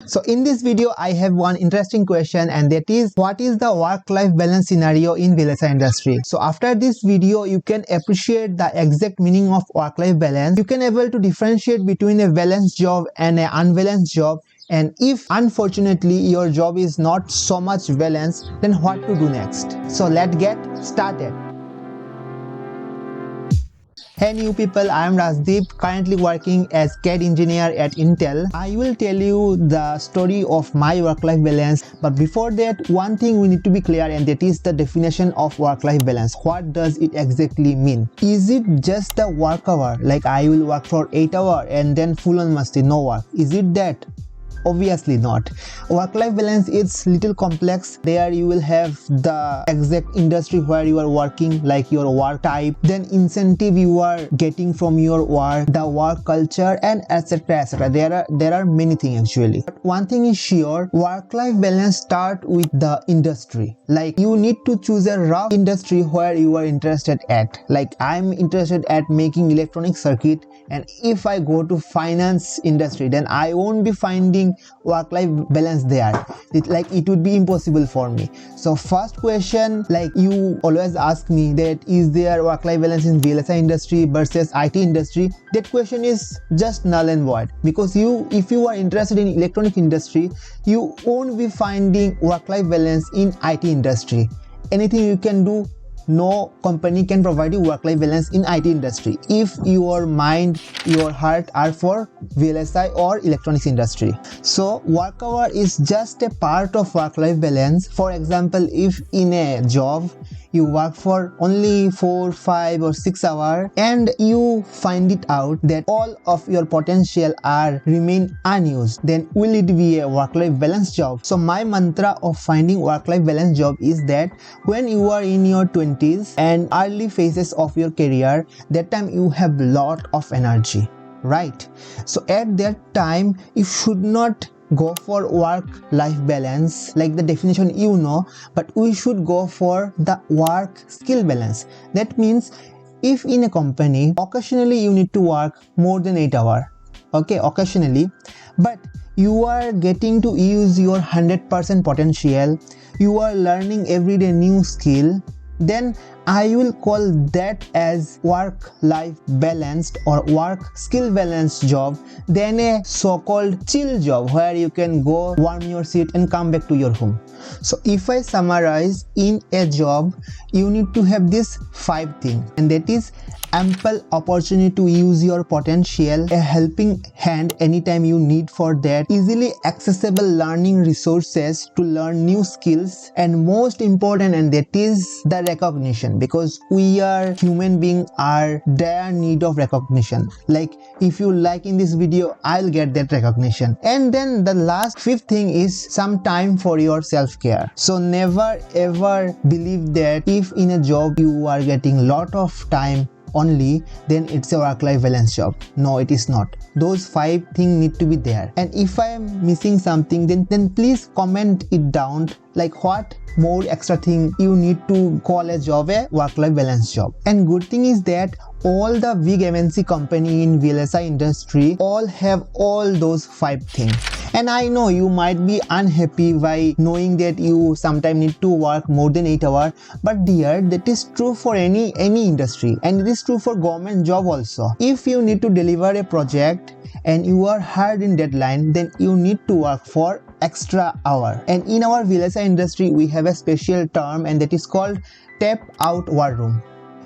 So in this video, I have one interesting question, and that is, what is the work-life balance scenario in VLSI industry? So after this video, you can appreciate the exact meaning of work-life balance. You can able to differentiate between a balanced job and an unbalanced job. And if unfortunately your job is not so much balanced, then what to do next? So let's get started. Hey new people, I am Rajdeep, currently working as CAD engineer at Intel. I will tell you the story of my work-life balance, but before that, one thing we need to be clear, and that is the definition of work-life balance. What does it exactly mean? Is it just the work hour, like I will work for 8 hours and then full on masti, no work? Is it that? Obviously not. Work-life balance is little complex. There you will have the exact industry where you are working, like your work type, then incentive you are getting from your work, the work culture, and etc. etc. There are many things actually. But one thing is sure, work-life balance start with the industry. Like you need to choose a rough industry where you are interested at. Like I'm interested at making electronic circuit, and if I go to finance industry, then I won't be finding work-life balance there. It would be impossible for me. So first question, like you always ask me, that is there work-life balance in VLSI industry versus IT industry? That question is just null and void, because if you are interested in electronic industry, you won't be finding work-life balance in IT industry. Anything you can do, no company can provide you work-life balance in IT industry if your mind, your heart are for VLSI or electronics industry. So work hour is just a part of work-life balance. For example, if in a job you work for only 4, 5 or 6 hours and you find it out that all of your potential remain unused, then will it be a work-life balance job? So my mantra of finding work-life balance job is that when you are in your 20s and early phases of your career, that time you have lot of energy, right? So at that time you should not go for work-life balance like the definition you know, but we should go for the work-skill balance. That means if in a company occasionally you need to work more than 8 hours, okay, occasionally, but you are getting to use your 100% potential, you are learning everyday new skill, then I will call that as work-life balanced or work-skill balanced job than a so-called chill job where you can go warm your seat and come back to your home. So if I summarize, in a job you need to have this 5 things, and that is ample opportunity to use your potential, a helping hand anytime you need for that, easily accessible learning resources to learn new skills, and most important, and that is the recognition, because we are human beings are dire need of recognition. Like if you like in this video, I'll get that recognition. And then the last 5th thing is some time for your self-care. So never ever believe that if in a job you are getting lot of time only, then it's a work-life balance job. No, it is not. Those 5 things need to be there. And if I am missing something, then please comment it down, like what more extra thing you need to call a job a work-life balance job. And good thing is that all the big MNC company in VLSI industry all have all those 5 things. And I know you might be unhappy by knowing that you sometimes need to work more than 8 hours, but dear, that is true for any industry, and it is true for government job also. If you need to deliver a project and you are hard in deadline, then you need to work for extra hour. And in our VLSI industry, we have a special term, and that is called tap out war room.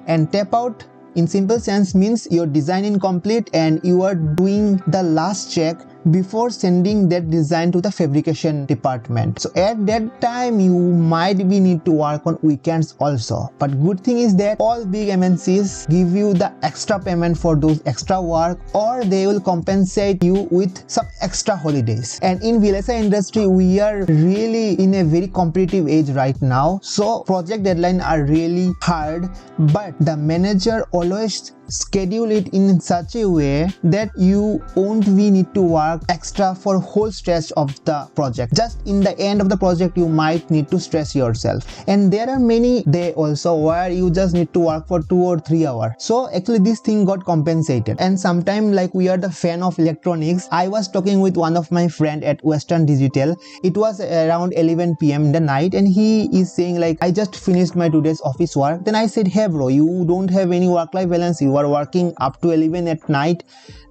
And tap out in simple sense means your design incomplete and you are doing the last check before sending that design to the fabrication department. So at that time you might be need to work on weekends also. But good thing is that all big MNCs give you the extra payment for those extra work, or they will compensate you with some extra holidays. And in VLSI industry, we are really in a very competitive age right now. So project deadlines are really hard, but the manager always schedule it in such a way that you won't be need to work extra for whole stretch of the project. Just in the end of the project you might need to stress yourself, and there are many day also where you just need to work for 2 or 3 hours. So actually this thing got compensated. And sometime, like, we are the fan of electronics. I was talking with one of my friend at Western Digital. It was around 11 p.m. in the night, and he is saying like, I just finished my today's office work. Then I said, hey bro, you don't have any work-life balance, you are working up to 11 at night.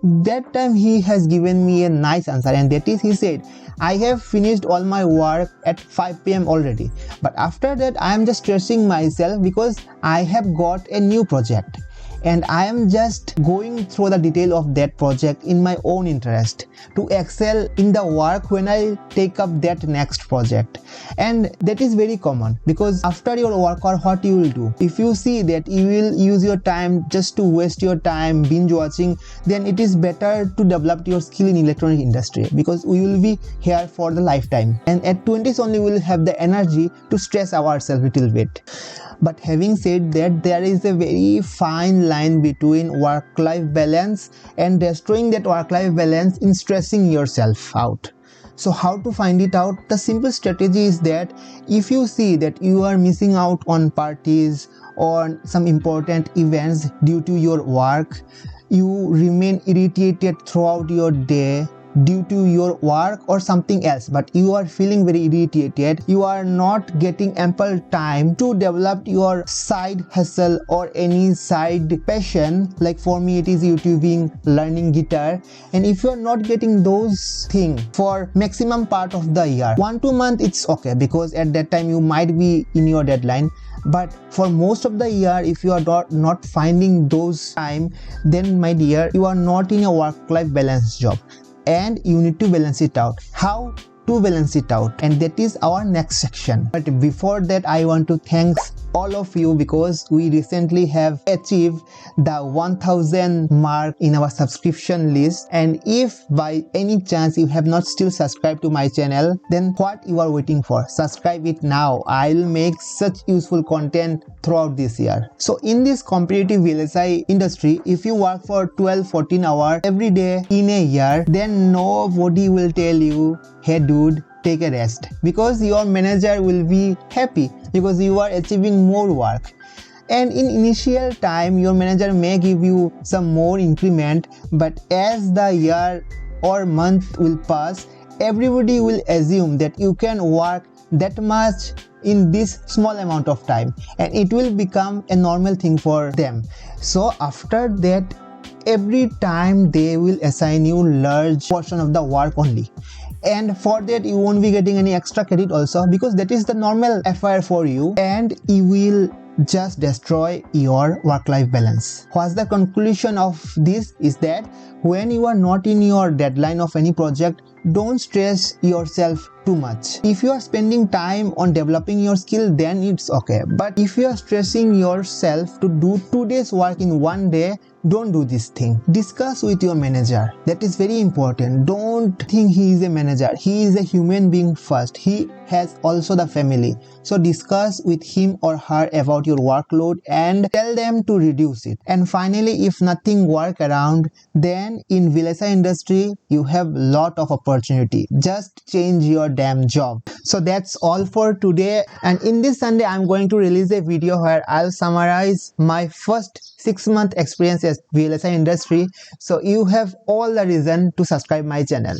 That time he has given me a nice answer, and that is, he said, I have finished all my work at 5 p.m. already, but after that I am just stressing myself because I have got a new project, and I am just going through the detail of that project in my own interest to excel in the work when I take up that next project. And that is very common, because after your work, or what you will do, if you see that you will use your time just to waste your time binge watching, then it is better to develop your skill in electronic industry, because we will be here for the lifetime, and at 20s only we will have the energy to stress ourselves a little bit. But having said that, there is a very fine line between work-life balance and destroying that work-life balance in stressing yourself out. So how to find it out? The simple strategy is that if you see that you are missing out on parties or some important events due to your work, you remain irritated throughout your day due to your work or something else, but you are feeling very irritated, you are not getting ample time to develop your side hustle or any side passion. Like for me it is YouTubing, learning guitar, and if you are not getting those things for maximum part of the year, 1-2 months it's okay, because at that time you might be in your deadline. But for most of the year, if you are not finding those time, then my dear, you are not in a work-life balance job, and you need to balance it out. How to balance it out? And that is our next section. But before that, I want to thank all of you, because we recently have achieved the 1000 mark in our subscription list. And if by any chance you have not still subscribed to my channel, then what you are waiting for? Subscribe it now. I'll make such useful content throughout this year. So in this competitive VLSI industry, if you work for 12-14 hours every day in a year, then nobody will tell you, hey dude, take a rest, because your manager will be happy because you are achieving more work. And in initial time your manager may give you some more increment, but as the year or month will pass, everybody will assume that you can work that much in this small amount of time, and it will become a normal thing for them. So after that, every time they will assign you large portion of the work only, and for that you won't be getting any extra credit also, because that is the normal affair for you, and you will just destroy your work-life balance. What's the conclusion of this is that when you are not in your deadline of any project, don't stress yourself too much. If you are spending time on developing your skill, then it's okay. But if you are stressing yourself to do 2 days work in 1 day, don't do this thing. Discuss with your manager. That is very important. Don't think he is a manager. He is a human being first. He has also the family. So discuss with him or her about your workload and tell them to reduce it. And finally, if nothing work around, then in VLSI industry, you have lot of opportunity. Just change your damn job. So that's all for today. And in this Sunday, I'm going to release a video where I'll summarize my first 6-month experience as VLSI industry. So you have all the reason to subscribe my channel.